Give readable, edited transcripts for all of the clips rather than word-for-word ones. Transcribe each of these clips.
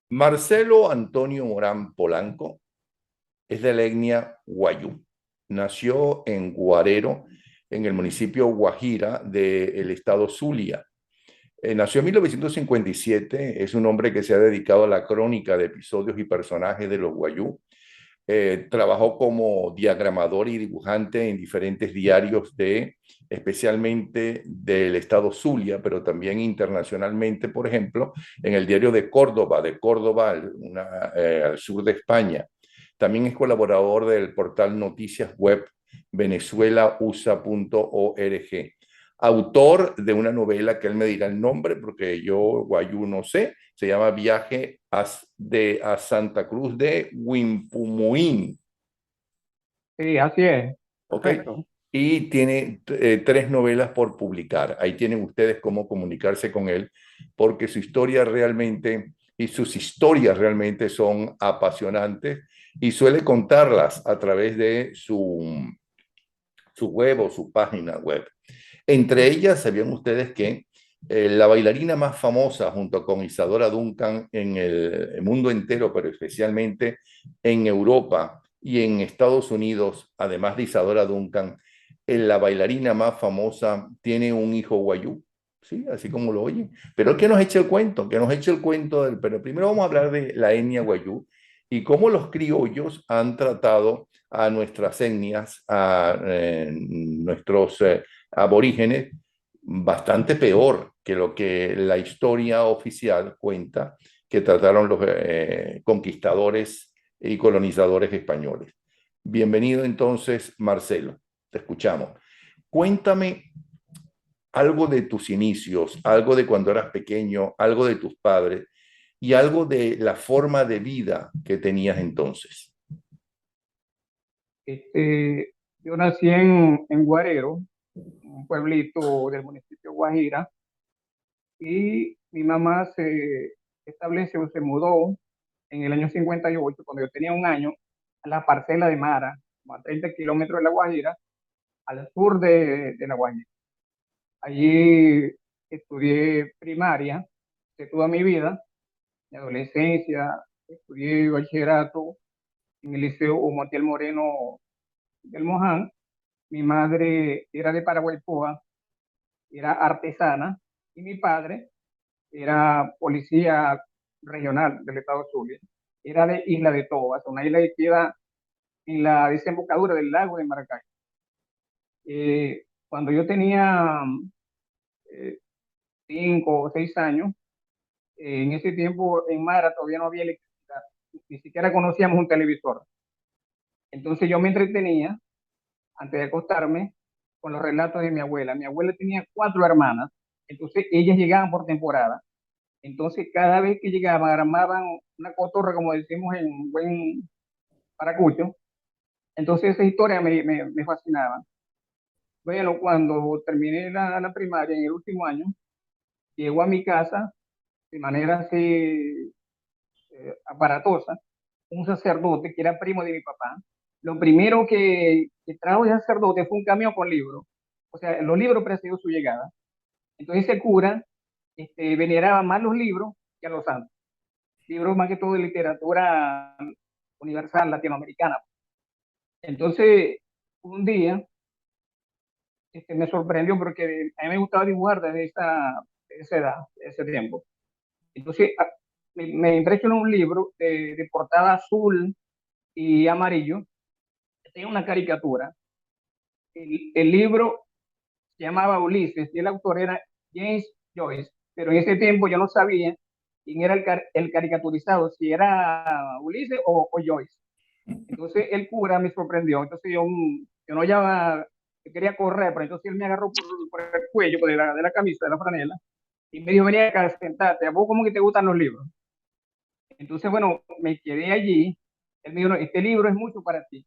Marcelo Antonio Morán Polanco es de la etnia Wayuu. Nació en Guarero, en el municipio Guajira del estado Zulia. Nació en 1957, es un hombre que se ha dedicado a la crónica de episodios y personajes de los Wayuu. Trabajó como diagramador y dibujante en diferentes diarios especialmente del estado Zulia, pero también internacionalmente, por ejemplo, en el diario de Córdoba al sur de España. También es colaborador del portal Noticias Web venezuelausa.org. Autor de una novela que él me dirá el nombre, porque yo guayú no sé, se llama Viaje a Santa Cruz de Wimpumuín, Sí, así es, ¿ok? correcto. Y tiene tres novelas por publicar. Ahí tienen ustedes cómo comunicarse con él, porque su historia realmente y sus historias realmente son apasionantes y suele contarlas a través de su web o su página web. Entre ellas, ¿sabían ustedes que la bailarina más famosa junto con Isadora Duncan en el mundo entero, pero especialmente en Europa y en Estados Unidos, además de Isadora Duncan, la bailarina más famosa tiene un hijo guayú? Sí, así como lo oyen. Pero que nos eche el cuento, que nos eche el cuento del... Pero primero vamos a hablar de la etnia guayú y cómo los criollos han tratado a nuestras etnias, a nuestros aborígenes, bastante peor que lo que la historia oficial cuenta que trataron los conquistadores y colonizadores españoles. Bienvenido entonces, Marcelo, te escuchamos. Cuéntame algo de tus inicios, algo de cuando eras pequeño, algo de tus padres y algo de la forma de vida que tenías entonces. Yo nací en Guarero, un pueblito del municipio de Guajira, y mi mamá se estableció, se mudó en el año 58, cuando yo tenía un año, a la parcela de Mara, como a 30 kilómetros de La Guajira, al sur de La Guajira. Allí estudié primaria de toda mi vida, mi adolescencia, estudié bachillerato en el Liceo Montiel Moreno del Moján. Mi madre era de Paraguaypoa, era artesana, y mi padre era policía regional del estado Zulia. Era de Isla de Tobas, una isla que queda en la desembocadura del lago de Maracay. Cuando yo tenía eh, 5 o 6 años, en ese tiempo en Mara todavía no había electricidad, ni siquiera conocíamos un televisor. Entonces yo me entretenía antes de acostarme con los relatos de mi abuela. Mi abuela tenía 4 hermanas, entonces ellas llegaban por temporada. Entonces cada vez que llegaban armaban una cotorra, como decimos en buen paracucho. Entonces esa historia me fascinaba. Bueno, cuando terminé la primaria en el último año, llegó a mi casa de manera así aparatosa un sacerdote que era primo de mi papá. Lo primero que trajo el sacerdote fue un camión con libros. O sea, los libros precedió su llegada. Entonces ese cura veneraba más los libros que a los santos. Libros más que todo de literatura universal latinoamericana. Entonces, un día me sorprendió porque a mí me gustaba dibujar desde esa edad, ese tiempo. Entonces, me impresionó un libro de portada azul y amarillo. Tenía una caricatura. El libro se llamaba Ulises y el autor era James Joyce, pero en ese tiempo yo no sabía quién era el caricaturizado, si era Ulises o Joyce. Entonces el cura me sorprendió, entonces yo no ya quería correr, pero entonces él me agarró por el cuello de la camisa, de la franela, y me dijo, venía acá, sentate, ¿a vos cómo que te gustan los libros? Entonces, bueno, me quedé allí, él me dijo, no, este libro es mucho para ti.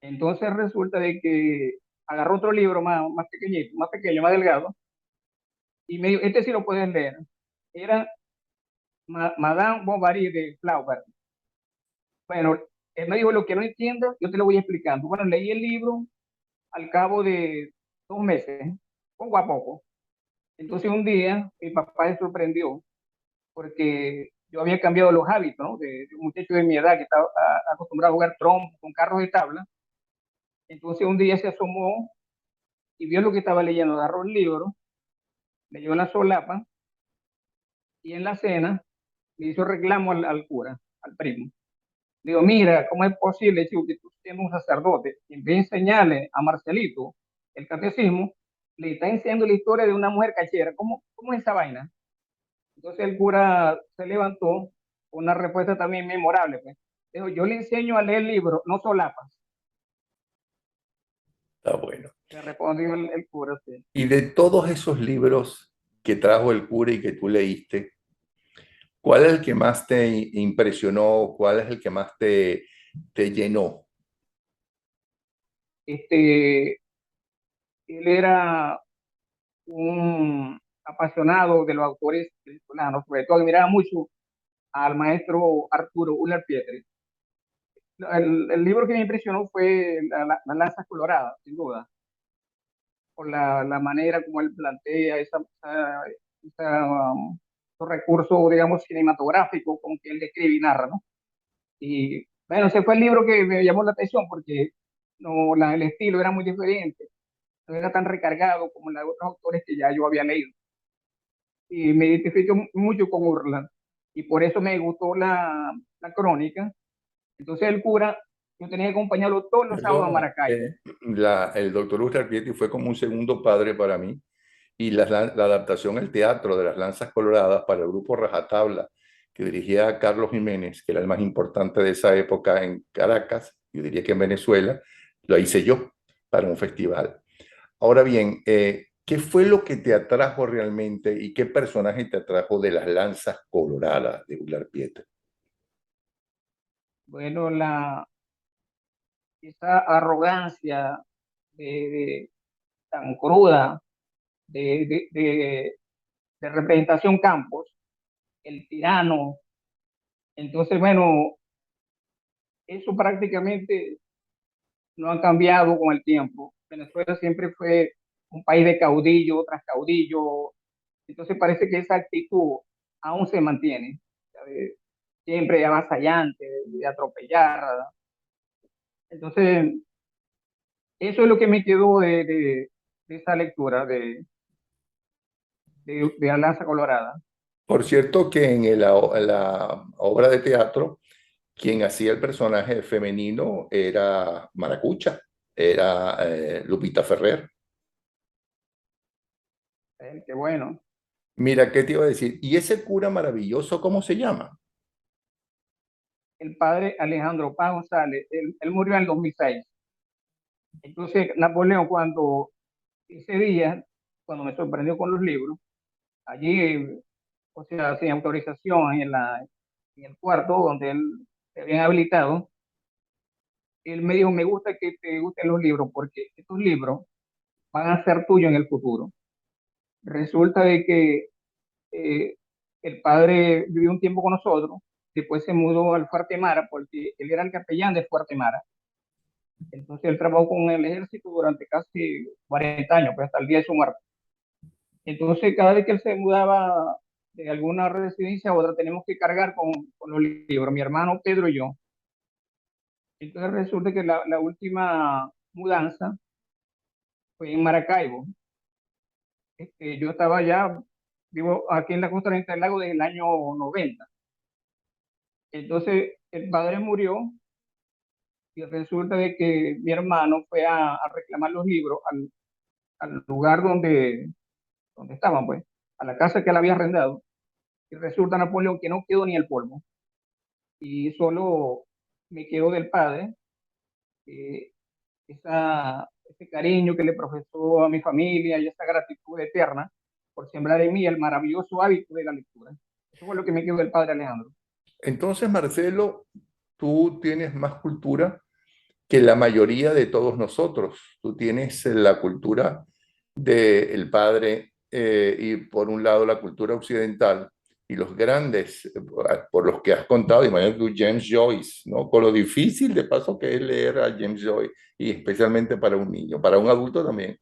Entonces resulta de que agarró otro libro más pequeñito, más pequeño, más delgado, y me dijo, este sí lo puedes leer. Era Madame Bovary de Flaubert. Bueno, él me dijo, lo que no entiendo, yo te lo voy explicando. Bueno, leí el libro al cabo de 2 meses, poco a poco. Entonces un día mi papá se sorprendió porque yo había cambiado los hábitos, ¿no? De un muchacho de mi edad que estaba acostumbrado a jugar trompo con carros de tabla. Entonces un día se asomó y vio lo que estaba leyendo, agarró el libro, leyó la solapa y en la cena le hizo reclamo al cura, al primo. Le digo, mira, ¿cómo es posible, chico, que tú siendo un sacerdote, en vez de enseñarle a Marcelito el catecismo, le está enseñando la historia de una mujer cachera? ¿Cómo es esa vaina? Entonces el cura se levantó con una respuesta también memorable. Pues. Dijo, yo le enseño a leer libros, no solapas. Está bueno. Le respondió el cura. Sí. Y de todos esos libros que trajo el cura y que tú leíste, ¿cuál es el que más te impresionó? ¿Cuál es el que más te llenó? Este, él era un apasionado de los autores venezolanos, sobre todo admiraba mucho al maestro Arturo Uller Pietri. El libro que me impresionó fue La Lanza Colorada, sin duda, por la manera como él plantea esos recursos, digamos, cinematográficos con que él describe y narra, ¿no? Y bueno, ese fue el libro que me llamó la atención porque no, el estilo era muy diferente, no era tan recargado como la de otros autores que ya yo había leído. Y me identifico mucho con Urland. Y por eso me gustó la crónica. Entonces el cura, yo tenía que acompañarlo todos los sábados a Perdona, Maracaibo. el doctor Ultra Pietri fue como un segundo padre para mí y la adaptación al teatro de las Lanzas Coloradas para el grupo Rajatabla que dirigía Carlos Jiménez, que era el más importante de esa época en Caracas, yo diría que en Venezuela, lo hice yo para un festival. Ahora bien, ¿qué fue lo que te atrajo realmente y qué personaje te atrajo de las Lanzas Coloradas de Ular Pietri? Bueno, esa arrogancia de tan cruda de, de, de, de representación Campos, el tirano. Entonces, bueno, eso prácticamente no ha cambiado con el tiempo. Venezuela siempre fue un país de caudillo tras caudillo. Entonces parece que esa actitud aún se mantiene. ¿Sabe? Siempre avasallante, de atropellar. Entonces, eso es lo que me quedó de esa lectura de Alianza Colorada. Por cierto que en la obra de teatro, quien hacía el personaje femenino era Maracucha, era Lupita Ferrer. Qué bueno. Mira, ¿qué te iba a decir? ¿Y ese cura maravilloso, cómo se llama? El padre Alejandro Paz González, él murió en el 2006. Entonces, Napoleón, cuando ese día, cuando me sorprendió con los libros, allí, o sea, sin autorización en el cuarto donde él se habían habilitado, él me dijo, me gusta que te gusten los libros porque estos libros van a ser tuyos en el futuro. Resulta de que eh, el padre vivió un tiempo con nosotros, después se mudó al Fuerte Mara porque él era el capellán de Fuerte Mara. Entonces él trabajó con el ejército durante casi 40 años, pues hasta el día de su muerte. Entonces cada vez que él se mudaba de alguna residencia a otra, tenemos que cargar con los libros, mi hermano Pedro y yo. Entonces resulta que la última mudanza fue en Maracaibo. Yo estaba ya, vivo aquí en la costa oriental del lago desde el año 90. Entonces el padre murió y resulta de que mi hermano fue a reclamar los libros al lugar donde estaban, pues, a la casa que él había arrendado. Y resulta, Napoleón, que no quedó ni el polvo. Y solo me quedó del padre eh, ese cariño que le profesó a mi familia y esa gratitud eterna por sembrar en mí el maravilloso hábito de la lectura. Eso fue lo que me quedó del padre Alejandro. Entonces, Marcelo, tú tienes más cultura que la mayoría de todos nosotros. Tú tienes la cultura del padre y por un lado la cultura occidental y los grandes, por los que has contado, imagínate tú, James Joyce, ¿no? Con lo difícil de paso que es leer a James Joyce y especialmente para un niño, para un adulto también.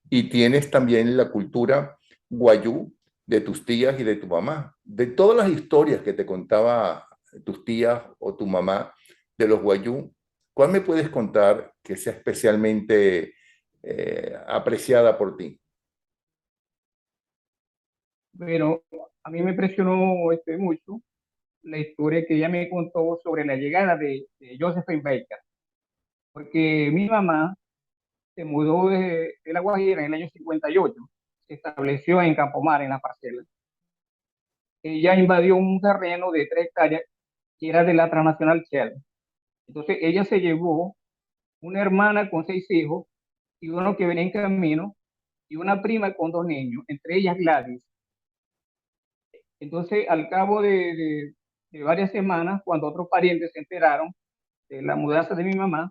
Y tienes también la cultura guayú de tus tías y de tu mamá. De todas las historias que te contaba tus tías o tu mamá de los Wayuu, ¿cuál me puedes contar que sea especialmente apreciada por ti? Pero a mí me impresionó mucho la historia que ella me contó sobre la llegada de Josephine Baker, porque mi mamá se mudó de La Guajira en el año 58, se estableció en Campomar, en la parcela. Ella invadió un terreno de 3 hectáreas que era de la transnacional Shell. Entonces ella se llevó una hermana con 6 hijos y uno que venía en camino y una prima con 2 niños, entre ellas Gladys. Entonces, al cabo de varias semanas, cuando otros parientes se enteraron de la mudanza de mi mamá,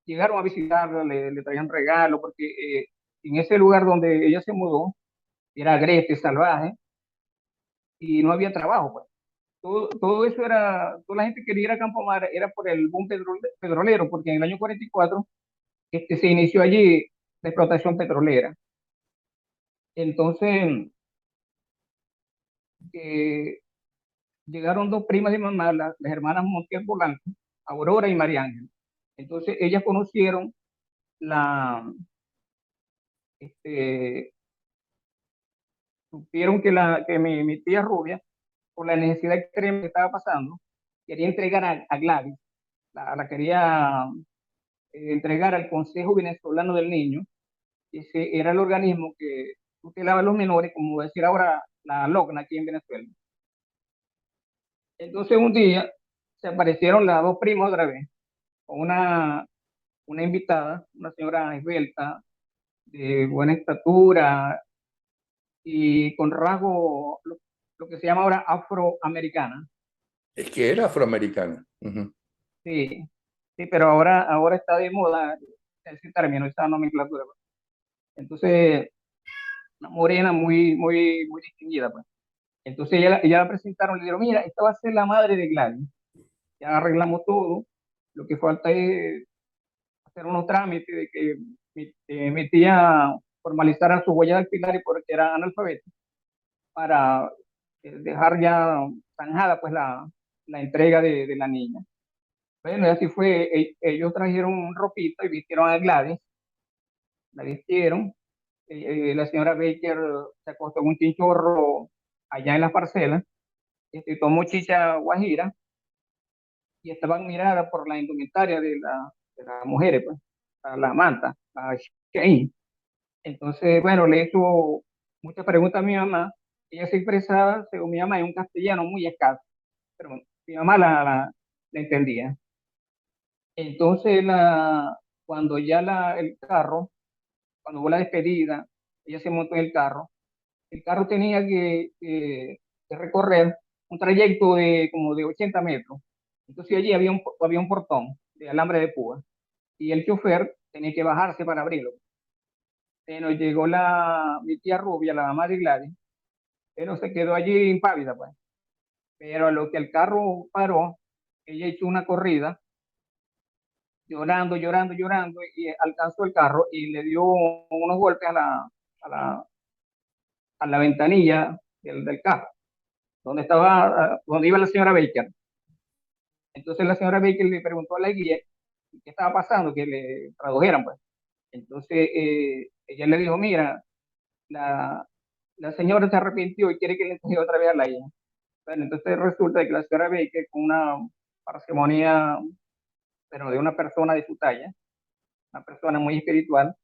llegaron a visitarla, le traían regalos, porque en ese lugar donde ella se mudó era agreste, salvaje, y no había trabajo, pues. Todo eso era, toda la gente quería ir a Campo Mar, era por el boom petrolero, porque en el año 44 se inició allí la explotación petrolera. Entonces, eh, llegaron 2 primas de mamá, las hermanas Montiel Polanco, Aurora y María Ángel. Entonces, ellas conocieron la, este, supieron que mi tía Rubia, por la necesidad extrema que estaba pasando, quería entregar a Gladys, la quería entregar al Consejo Venezolano del Niño. Ese era el organismo que tutelaba a los menores, como decir ahora la LOCNA aquí en Venezuela. Entonces un día se aparecieron las 2 primas otra vez, con una invitada, una señora esbelta, de buena estatura y con rasgo, lo que se llama ahora afroamericana. Es que era afroamericana. Ujú. Sí, sí, pero ahora está de moda ese término, esa nomenclatura, pues. Entonces, una morena muy distinguida, pues. Entonces ella la presentaron, le dijeron, mira, esta va a ser la madre de Gladys. Ya arreglamos todo. Lo que falta es hacer unos trámites de que mi tía formalizara su huella dactilar y porque era analfabeta, para dejar ya zanjada pues la entrega de la niña. Bueno, y así fue. Ellos trajeron ropita y vistieron a Gladys, la vistieron. La señora Baker se acostó en un chinchorro allá en las parcelas, tomó chicha guajira y estaban miradas por la indumentaria de las mujeres, pues, la manta, la shein. Entonces, bueno, le hizo muchas preguntas a mi mamá. Ella se expresaba, según mi mamá, en un castellano muy escaso, pero mi mamá la entendía. Entonces, cuando ya el carro, cuando hubo la despedida, ella se montó en el carro tenía que recorrer un trayecto de como de 80 metros. Entonces allí había un portón de alambre de púa y el chofer tenía que bajarse para abrirlo. Pero llegó mi tía Rubia, la mamá de Gladys, pero se quedó allí impávida, pues. Pero a lo que el carro paró, ella hizo una corrida, llorando, llorando, llorando, y alcanzó el carro y le dio unos golpes a la, a la ventanilla del carro, donde iba la señora Baker. Entonces la señora Baker le preguntó a la guía qué estaba pasando, que le tradujeran, pues. Entonces ella le dijo, mira, la, la señora se arrepintió y quiere que le entregue otra vez a la hija. Bueno, entonces resulta que la señora Baker, con una parsimonia, pero de una persona de su talla, una persona muy espiritual,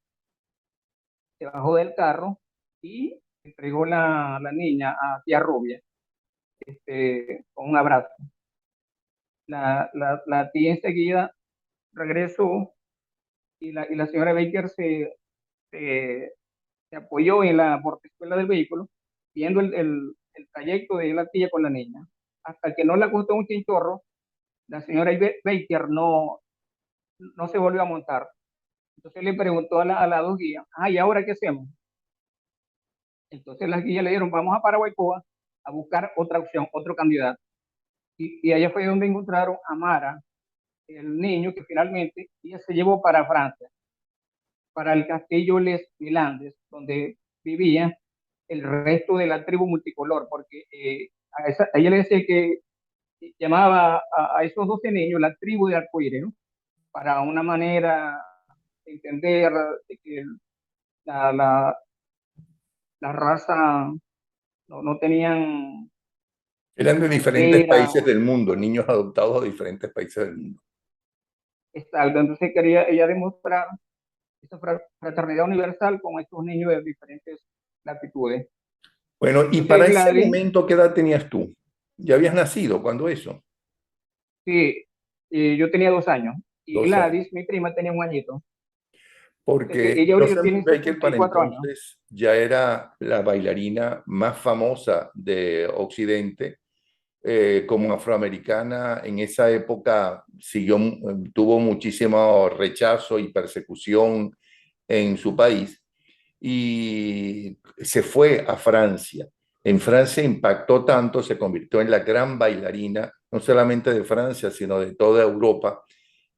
se bajó del carro y entregó la niña a tía Rubia, con un abrazo. La tía enseguida regresó y la señora Baker se, se apoyó en la portezuela del vehículo, viendo el trayecto de la tía con la niña. Hasta que no le costó un chinchorro, la señora Baker no se volvió a montar. Entonces le preguntó a las 2 guías, ¿y ahora qué hacemos? Entonces las guías le dijeron, vamos a Paraguaypoa a buscar otra opción, otro candidato. Y allá fue donde encontraron a Mara, el niño que finalmente ella se llevó para Francia, para el castillo Les Milandes, donde vivía el resto de la tribu multicolor, porque a ella le decía que llamaba a esos 12 niños la tribu de arcoíris, ¿no? Para una manera de entender de que la, la, la raza no tenían Eran de diferentes frontera, países del mundo, niños adoptados de diferentes países del mundo. exacto. Entonces quería ella demostrar esa fraternidad universal con estos niños de diferentes latitudes. Bueno, y Entonces para ese Gladys, momento, ¿qué edad tenías tú? ¿Ya habías nacido cuando eso? sí, yo tenía 2 años y 2 años. Gladys, mi prima, tenía un añito. Porque Ella ahorita Rosamund tiene Baker para 64 años. entonces ya era la bailarina más famosa de Occidente. Como afroamericana en esa época tuvo muchísimo rechazo y persecución en su país y se fue a Francia. En Francia impactó tanto, se convirtió en la gran bailarina, no solamente de Francia, sino de toda Europa,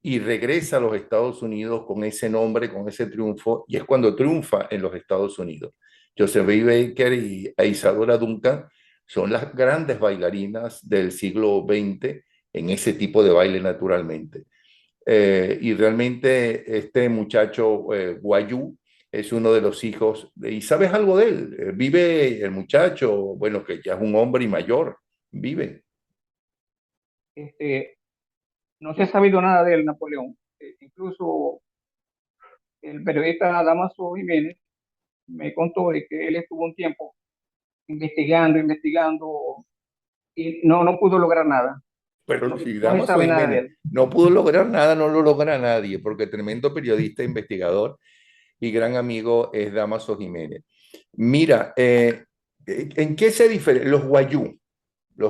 y regresa a los Estados Unidos con ese nombre, con ese triunfo, y es cuando triunfa en los Estados Unidos. Josephine Baker y Isadora Duncan son las grandes bailarinas del siglo XX en ese tipo de baile naturalmente. Y realmente este muchacho Guayú es uno de los hijos, ¿y sabes algo de él? Vive el muchacho, bueno, que ya es un hombre y mayor, vive. Este, no se ha sabido nada de él, Napoleón. Incluso el periodista Damaso Jiménez me contó de que él estuvo un tiempo investigando y no pudo lograr nada. Pero No, si no se Damaso sabe nada de Jiménez él. no pudo lograr nada, no lo logra nadie, porque tremendo periodista, investigador y gran amigo es Damaso Jiménez. Mira, ¿en qué se diferencia? Los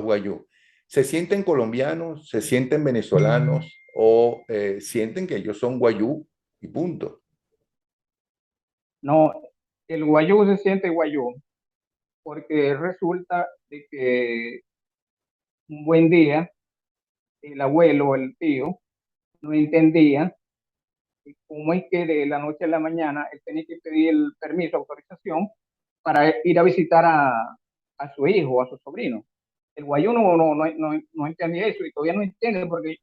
guayú, ¿se sienten colombianos, se sienten venezolanos o sienten que ellos son guayú y punto? No, el guayú se siente guayú porque resulta de que un buen día el abuelo o el tío no entendía cómo es que de la noche a la mañana él tenía que pedir el permiso, autorización para ir a visitar a su hijo, a su sobrino. El guayú no entendía eso y todavía no entiende porque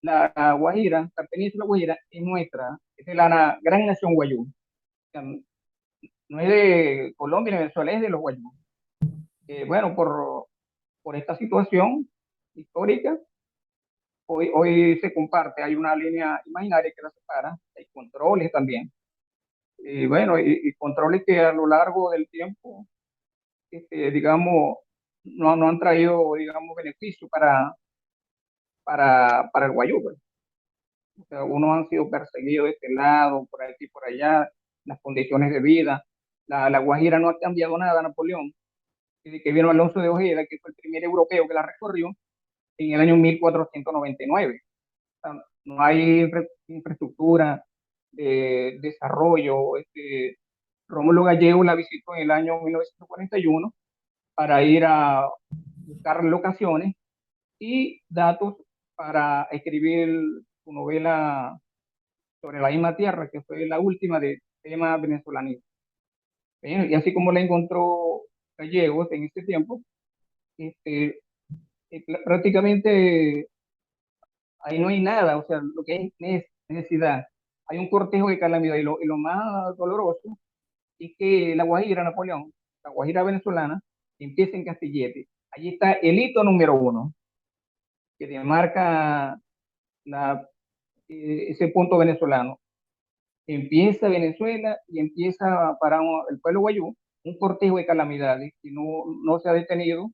la Guajira, la península Guajira es nuestra, es de la gran nación guayú. O sea, no es de Colombia ni Venezuela, es de los guayú. Bueno, por esta situación histórica, hoy se comparte, hay una línea imaginaria que la separa, hay controles también. Y bueno, y controles que a lo largo del tiempo, digamos, no han traído, digamos, beneficio para el guayú, pues. O sea, unos han sido perseguidos de este lado, por aquí, por allá, las condiciones de vida. La Guajira no ha cambiado nada, Napoleón, desde que vino Alonso de Ojeda, que fue el primer europeo que la recorrió en el año 1499. O sea, no hay infraestructura de desarrollo. Rómulo Gallego la visitó en el año 1941 para ir a buscar locaciones y datos para escribir su novela sobre la misma tierra, que fue la última de tema venezolano. Y así como la encontró Gallegos en este tiempo, este, prácticamente ahí no hay nada, o sea, lo que es necesidad. Hay un cortejo de calamidad y lo más doloroso es que la Guajira, Napoleón, la Guajira venezolana, empieza en Castillete. Allí está el hito número uno, que demarca la, ese punto venezolano. Empieza Venezuela y empieza para el pueblo guayú un cortejo de calamidades que no se ha detenido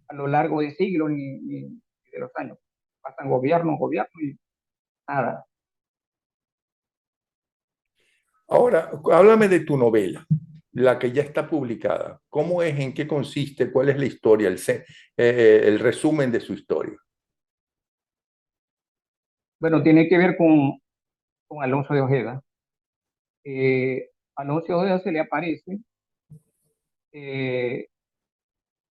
a lo largo de siglos ni de los años. Pasan gobiernos y nada. Ahora, háblame de tu novela, la que ya está publicada. ¿Cómo es? ¿En qué consiste? ¿Cuál es la historia? El resumen de su historia. Bueno, tiene que ver con Alonso de Ojeda. Alonso de Ojeda se le aparece eh,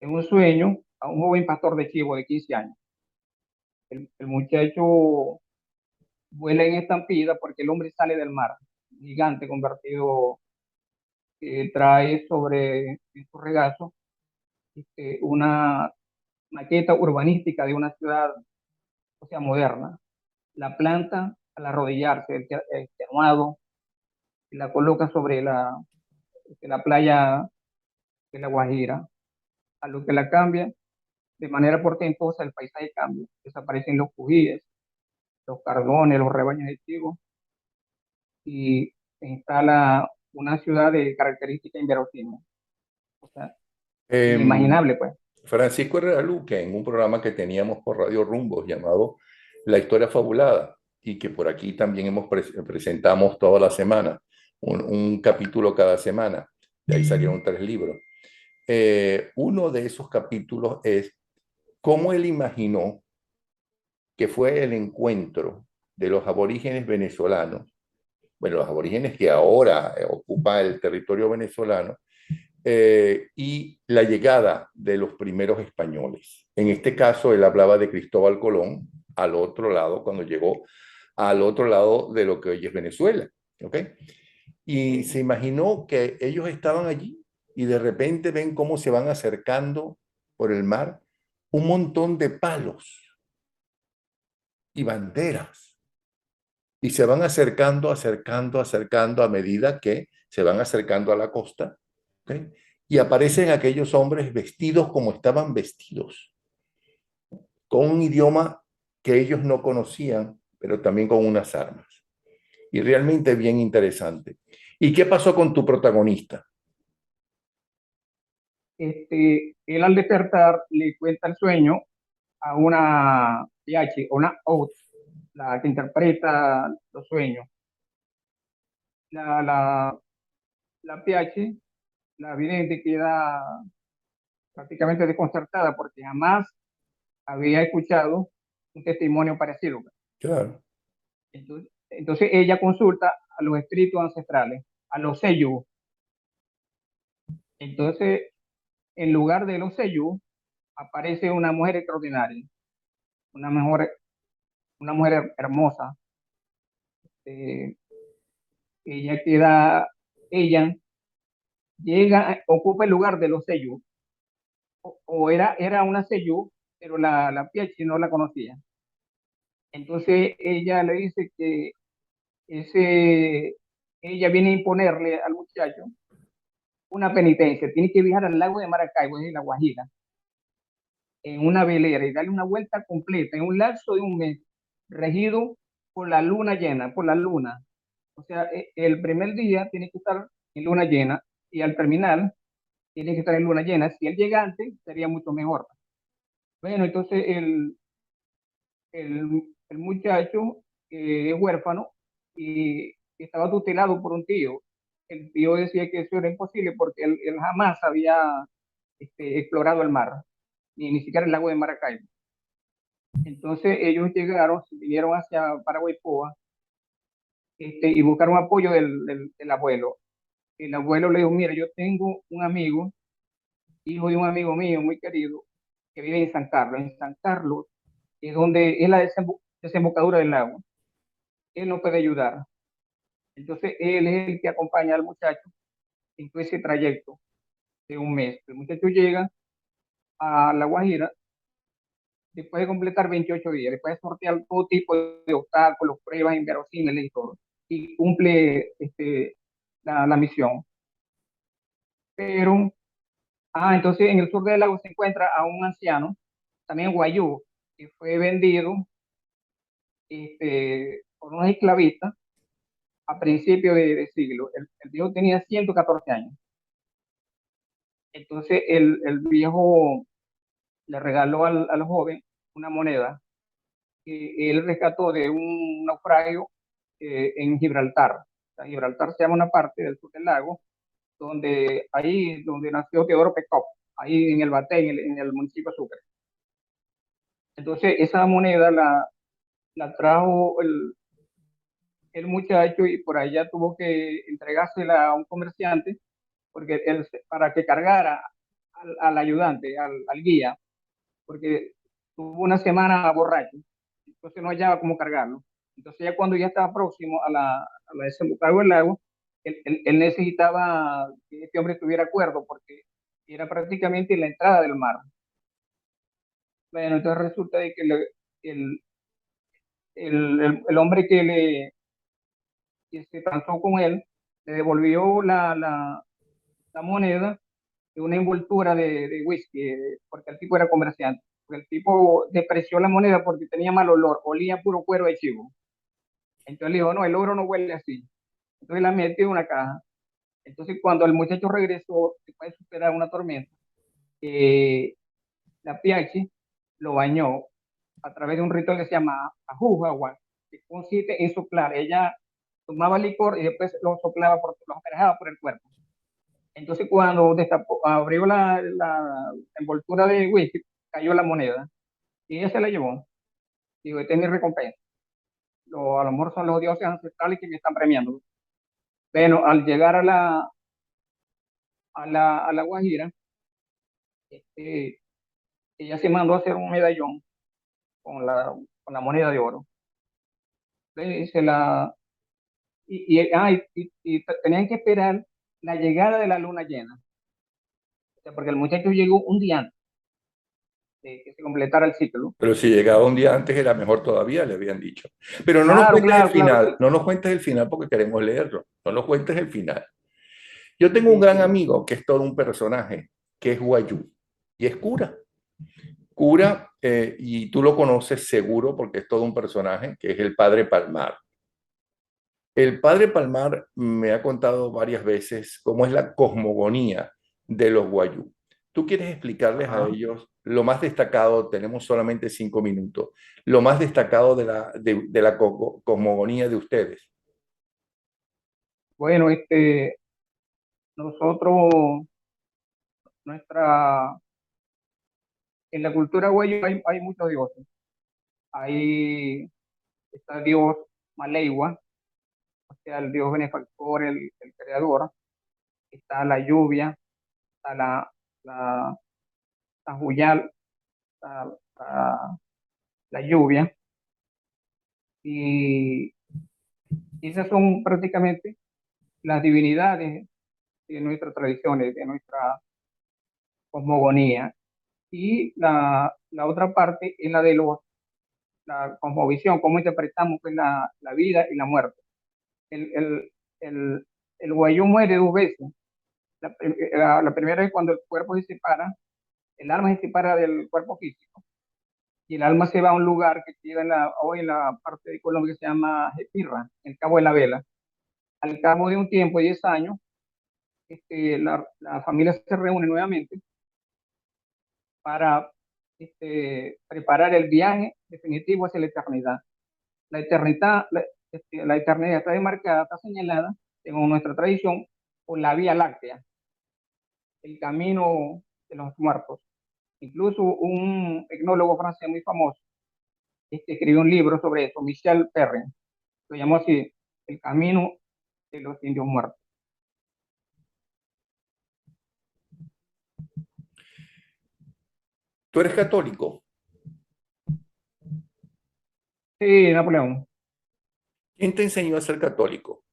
en un sueño a un joven pastor de chivo de 15 años. El muchacho vuela en estampida porque el hombre sale del mar, gigante convertido que trae sobre en su regazo una maqueta urbanística de una ciudad, o sea, moderna. La planta al arrodillarse, el extenuado, y la coloca sobre la playa de La Guajira, a lo que la cambia de manera portentosa, el paisaje cambia, desaparecen los cujíes, los cardones, los rebaños de chivo, y se instala una ciudad de característica inverosímil, o sea, Em, inimaginable, pues. Francisco Herrera Luque, en un programa que teníamos por Radio Rumbos llamado La Historia Fabulada, y que por aquí también presentamos toda la semana, un capítulo cada semana, de ahí salieron 3 libros. Uno de esos capítulos es cómo él imaginó que fue el encuentro de los aborígenes venezolanos, bueno, los aborígenes que ahora ocupan el territorio venezolano, y la llegada de los primeros españoles. En este caso, él hablaba de Cristóbal Colón al otro lado, cuando llegó al otro lado de lo que hoy es Venezuela. ¿Ok? Y se imaginó que ellos estaban allí y de repente ven cómo se van acercando por el mar un montón de palos y banderas. Y se van acercando, acercando, acercando a medida que se van acercando a la costa. ¿Ok? Y aparecen aquellos hombres vestidos como estaban vestidos, con un idioma que ellos no conocían, pero también con unas armas. Y realmente bien interesante. ¿Y qué pasó con tu protagonista? Él al despertar le cuenta el sueño a una PH, una OUT, la que interpreta los sueños. La, la, la PH, la vidente, queda prácticamente desconcertada porque jamás había escuchado un testimonio parecido. Claro. Entonces ella consulta a los espíritus ancestrales, a los Seyú. Entonces, en lugar de los Seyú, aparece una mujer extraordinaria, una mujer, una mujer hermosa. Eh, ella queda, ella llega, ocupa el lugar de los Seyú, o era una Seyú, pero la Piachi no la conocía. Entonces ella le dice que ese, ella viene a imponerle al muchacho una penitencia, tiene que viajar al lago de Maracaibo, en La Guajira, en una velera y darle una vuelta completa en un lapso de un mes, regido por la luna llena, por la luna. O sea, el primer día tiene que estar en luna llena y al terminar tiene que estar en luna llena. Si él llega antes, sería mucho mejor. Bueno, entonces el muchacho es huérfano y estaba tutelado por un tío. El tío decía que eso era imposible porque él jamás había explorado el mar, ni siquiera el lago de Maracaibo. Entonces ellos llegaron, vinieron hacia Paraguaypoa, y buscaron apoyo del abuelo. El abuelo le dijo, mira, yo tengo un amigo, hijo de un amigo mío muy querido, que vive en San Carlos. En San Carlos es donde es la desembocadura del lago. Él no puede ayudar. Entonces él es el que acompaña al muchacho en todo ese trayecto de un mes. El muchacho llega a La Guajira después de completar 28 días, después de sortear todo tipo de obstáculos, pruebas inverosímiles y todo, y cumple la misión. Pero, entonces en el sur del lago se encuentra a un anciano, también guayú, que fue vendido por unos esclavistas a principios de siglo. El viejo tenía 114 años. Entonces el viejo le regaló al joven una moneda que él rescató de un naufragio en Gibraltar. O sea, Gibraltar se llama una parte del sur del lago, donde ahí donde nació Teodoro Pecop, ahí en el Baté, en el municipio de Sucre. Entonces, esa moneda la trajo el muchacho y por allá tuvo que entregársela a un comerciante porque él, para que cargara al ayudante, al guía, porque tuvo una semana borracho, entonces no hallaba cómo cargarlo. Entonces ya cuando ya estaba próximo a la desembocadura del lago, él necesitaba que este hombre tuviera acuerdo porque era prácticamente la entrada del mar. Bueno, entonces resulta de que el, el hombre que se transó con él le devolvió la moneda de una envoltura de whisky, porque el tipo era comerciante. Porque el tipo despreció la moneda porque tenía mal olor, olía puro cuero de chivo. Entonces le dijo, no, el oro no huele así. Entonces la metió en una caja. Entonces cuando el muchacho regresó, después de superar una tormenta, eh, la Piachi lo bañó a través de un ritual que se llama ajujawa, que consiste en soplar. Ella tomaba licor y después lo soplaba, lo asperjaba por el cuerpo. Entonces cuando destapó, abrió la envoltura de whisky, cayó la moneda y ella se la llevó. Digo, esta es mi recompensa. A lo mejor son los dioses ancestrales que me están premiando. Bueno, al llegar a la Guajira, este, ella se mandó a hacer un medallón con con la moneda de oro. Y se la, tenían que esperar la llegada de la luna llena. O sea, porque el muchacho llegó un día antes de que se completara el ciclo. Pero si llegaba un día antes era mejor todavía, le habían dicho. Pero no nos Claro, cuentes el claro, claro. final, no nos cuentes el final porque queremos leerlo. No nos cuentes el final. Yo tengo un Sí, gran sí. amigo que es todo un personaje, que es Guayú, y es cura. Cura, y tú lo conoces seguro porque es todo un personaje, que es el padre Palmar. El padre Palmar me ha contado varias veces cómo es la cosmogonía de los Guayú. ¿Tú quieres explicarles a Ajá. ellos lo más destacado? Tenemos solamente 5 minutos. Lo más destacado de la cosmogonía de ustedes. Bueno, nosotros, nuestra, en la cultura huello hay muchos dioses. Ahí está el dios Maleiwa, o sea, el dios benefactor, el creador. Está la lluvia, está la, la Juyal, está la lluvia. Y esas son prácticamente las divinidades de nuestras tradiciones, de nuestra cosmogonía. Y la otra parte es la de la cosmovisión, cómo interpretamos pues, la vida y la muerte. El, el, el guayú muere dos veces. La primera es cuando el cuerpo se separa, el alma se separa del cuerpo físico y el alma se va a un lugar que queda hoy en la parte de Colombia que se llama Jepirra, el Cabo de la Vela. Al cabo de un tiempo, 10 años, la familia se reúne nuevamente para preparar el viaje definitivo hacia la eternidad. La eternidad, la eternidad está demarcada, está señalada, según nuestra tradición, por la Vía Láctea, el camino de los muertos. Incluso un etnólogo francés muy famoso escribió un libro sobre eso, Michel Perrin, lo llamó así, El camino de los indios muertos. ¿Tú eres católico? Sí, Napoleón, ¿Quién te enseñó a ser católico?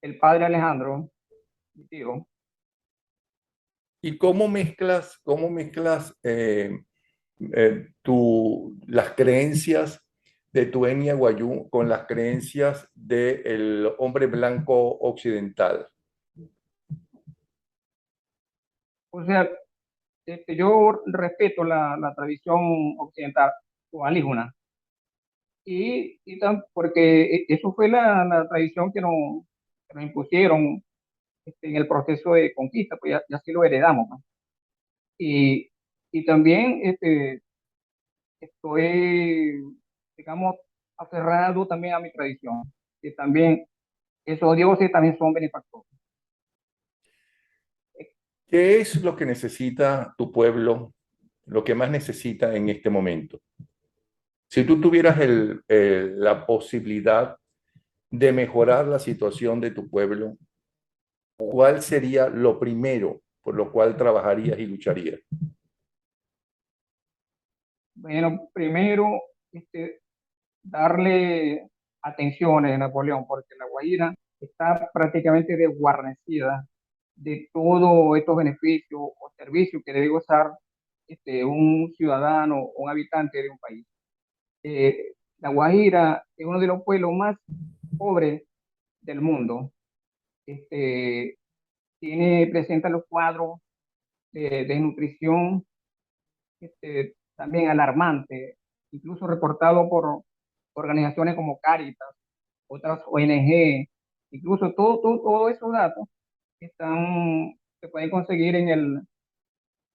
el padre Alejandro, mi tío. ¿Y cómo mezclas las creencias de tu etnia Guayú con las creencias del hombre blanco occidental? O sea, yo respeto la tradición occidental o alíguna, porque eso fue la tradición que nos impusieron en el proceso de conquista, pues ya sí lo heredamos, ¿no? Y, y también estoy, digamos, aferrado también a mi tradición, que también esos dioses también son benefactores. ¿Qué es lo que necesita tu pueblo, lo que más necesita en este momento? Si tú tuvieras la posibilidad de mejorar la situación de tu pueblo, ¿cuál sería lo primero por lo cual trabajarías y lucharías? Bueno, primero, este, darle atenciones de Napoleón, porque La Guajira está prácticamente desguarnecida de todos estos beneficios o servicios que debe gozar un ciudadano o un habitante de un país. La Guajira es uno de los pueblos más pobres del mundo. Este, presenta los cuadros de desnutrición también alarmantes, incluso reportado por organizaciones como Cáritas, otras ONG, incluso todos esos datos se pueden conseguir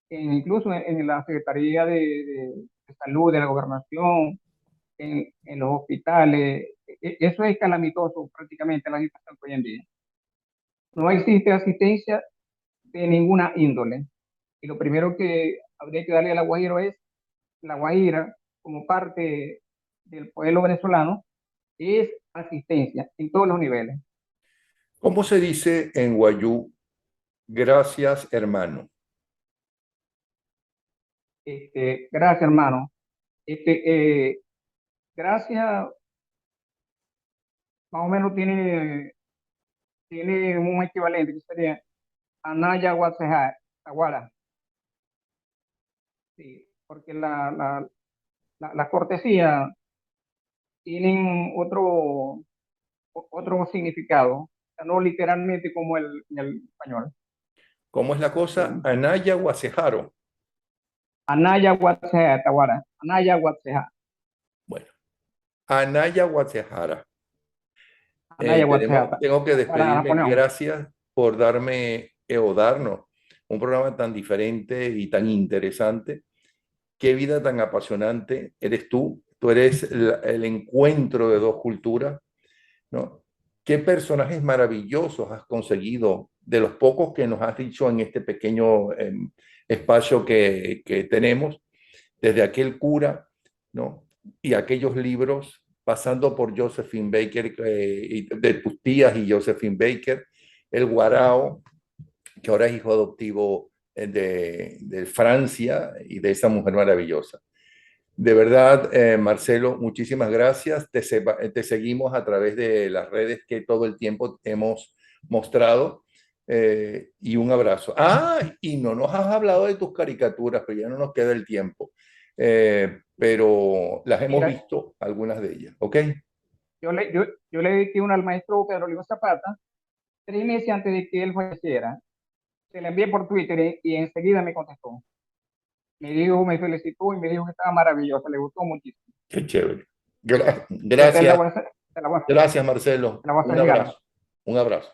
incluso en la Secretaría de Salud de la Gobernación, en los hospitales. Eso es calamitoso prácticamente la situación que hoy en día. No existe asistencia de ninguna índole. Y lo primero que habría que darle a La Guajira es La Guajira, como parte del pueblo venezolano, es asistencia en todos los niveles. ¿Cómo se dice en Guayú, gracias, hermano? Gracias, hermano. Gracias, más o menos tiene un equivalente que sería Anaya Guaseja, Aguara. Sí, porque la cortesía tienen otro significado, o sea, no literalmente como en el español. ¿Cómo es la cosa? Sí. Anaya Guasejaro. Anaya Guaseja, Aguara. Anaya Guaseja. Bueno, Anaya Guasejara. Anaya Guaseja, Tengo que para despedirme. Napoleón. Gracias por darme o darnos un programa tan diferente y tan interesante. Qué vida tan apasionante eres tú. Tú eres el encuentro de dos culturas, ¿no? ¿Qué personajes maravillosos has conseguido de los pocos que nos has dicho en este pequeño espacio que tenemos, desde aquel cura, ¿no? Y aquellos libros, pasando por Josephine Baker, y de tus tías y Josephine Baker, el Guarao, que ahora es hijo adoptivo de Francia y de esa mujer maravillosa. De verdad, Marcelo, muchísimas gracias. Te seguimos a través de las redes que todo el tiempo hemos mostrado. Y un abrazo. Ah, y no nos has hablado de tus caricaturas, pero ya no nos queda el tiempo. Pero las hemos Mira, visto, algunas de ellas, ¿ok? yo le dediqué una al maestro Pedro Olivo Zapata 3 meses antes de que él falleciera. Se la envié por Twitter y enseguida me contestó. Me felicitó y me dijo que estaba maravillosa, le gustó muchísimo. Qué chévere. Ya te la Gracias, voy a, te la voy a, gracias, Marcelo. te la voy a hacer Un llegar. abrazo. Un abrazo.